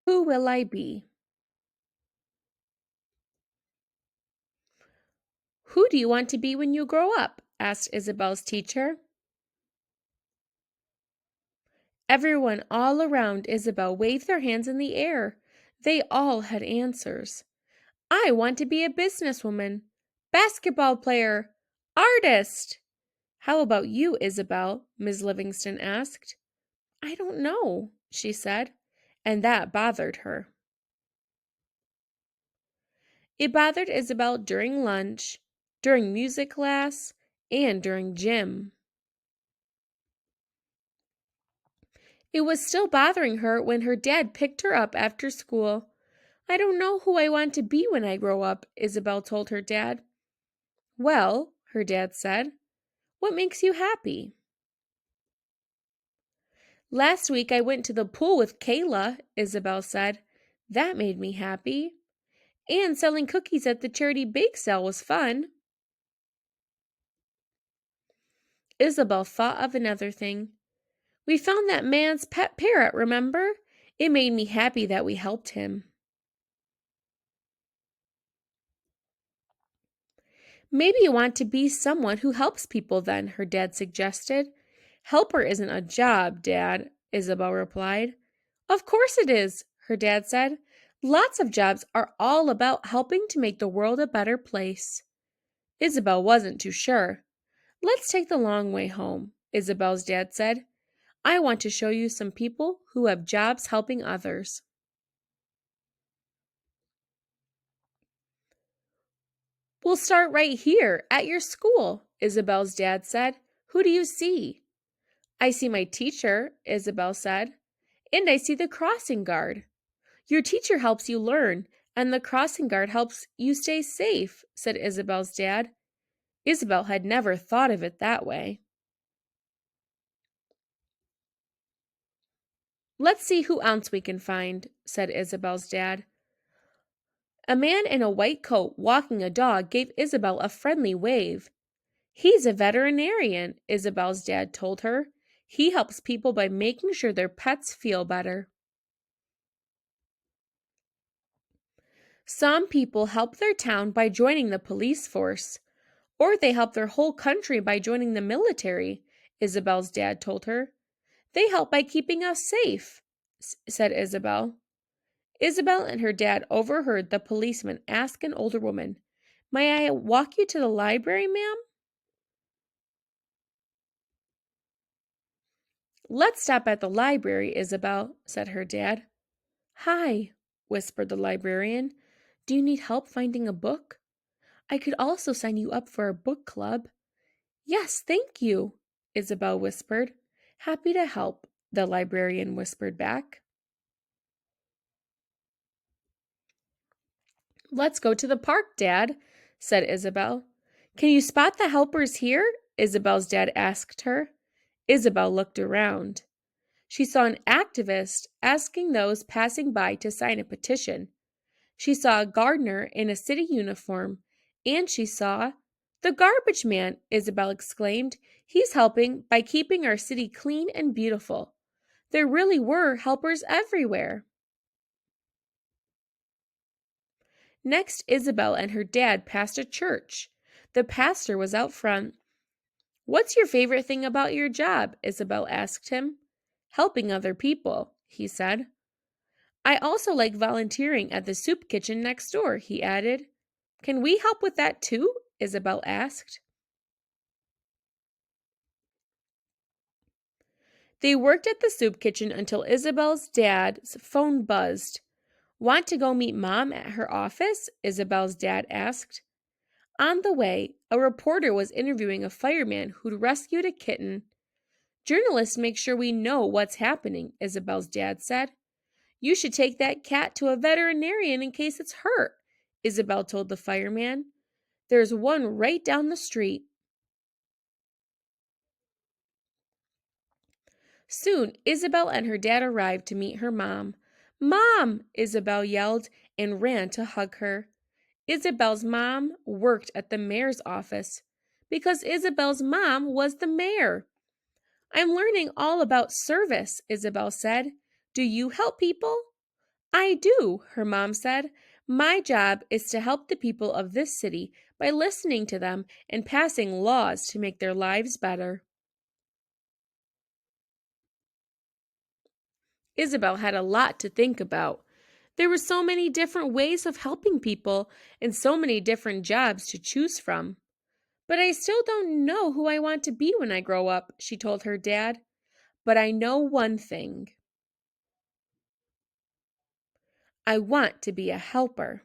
Who will I be? Who do you want to be when you grow up? Asked Isabel's teacher. Everyone all around Isabel waved their hands in the air. They all had answers. I want to be a businesswoman, basketball player, artist. How about you, Isabel? Ms. Livingston asked. I don't know, she said, and that bothered her. It bothered Isabel during lunch, during music class, and during gym. It was still bothering her when her dad picked her up after school. I don't know who I want to be when I grow up, Isabel told her dad. Well, her dad said, what makes you happy? Last week I went to the pool with Kayla, Isabel said. That made me happy. And selling cookies at the charity bake sale was fun. Isabel thought of another thing. We found that man's pet parrot, remember? It made me happy that we helped him. Maybe you want to be someone who helps people then, her dad suggested. Helper isn't a job, Dad, Isabel replied. Of course it is, her dad said. Lots of jobs are all about helping to make the world a better place. Isabel wasn't too sure. Let's take the long way home, Isabel's dad said. I want to show you some people who have jobs helping others. We'll start right here at your school, Isabel's dad said. Who do you see? I see my teacher, Isabel said, and I see the crossing guard. Your teacher helps you learn, and the crossing guard helps you stay safe, said Isabel's dad. Isabel had never thought of it that way. Let's see who else we can find, said Isabel's dad. A man in a white coat walking a dog gave Isabel a friendly wave. He's a veterinarian, Isabel's dad told her. He helps people by making sure their pets feel better. Some people help their town by joining the police force, or they help their whole country by joining the military, Isabel's dad told her. They help by keeping us safe, said Isabel. Isabel and her dad overheard the policeman ask an older woman, May I walk you to the library, ma'am? Let's stop at the library, Isabel, said her dad. Hi, whispered the librarian. Do you need help finding a book? I could also sign you up for a book club. Yes, thank you, Isabel whispered. Happy to help, the librarian whispered back. Let's go to the park, Dad, said Isabel. Can you spot the helpers here? Isabel's dad asked her. Isabel looked around. She saw an activist asking those passing by to sign a petition. She saw a gardener in a city uniform, and she saw the garbage man, Isabel exclaimed. He's helping by keeping our city clean and beautiful. There really were helpers everywhere. Next, Isabel and her dad passed a church. The pastor was out front. What's your favorite thing about your job? Isabel asked him. Helping other people, he said. I also like volunteering at the soup kitchen next door, he added. Can we help with that too? Isabel asked. They worked at the soup kitchen until Isabel's dad's phone buzzed. Want to go meet Mom at her office? Isabel's dad asked. On the way, a reporter was interviewing a fireman who'd rescued a kitten. Journalists make sure we know what's happening, Isabel's dad said. You should take that cat to a veterinarian in case it's hurt, Isabel told the fireman. There's one right down the street. Soon, Isabel and her dad arrived to meet her mom. Mom! Isabel yelled and ran to hug her. Isabel's mom worked at the mayor's office because Isabel's mom was the mayor. I'm learning all about service, Isabel said. Do you help people? I do, her mom said. My job is to help the people of this city by listening to them and passing laws to make their lives better. Isabel had a lot to think about. There were so many different ways of helping people and so many different jobs to choose from. But I still don't know who I want to be when I grow up, she told her dad. But I know one thing. I want to be a helper.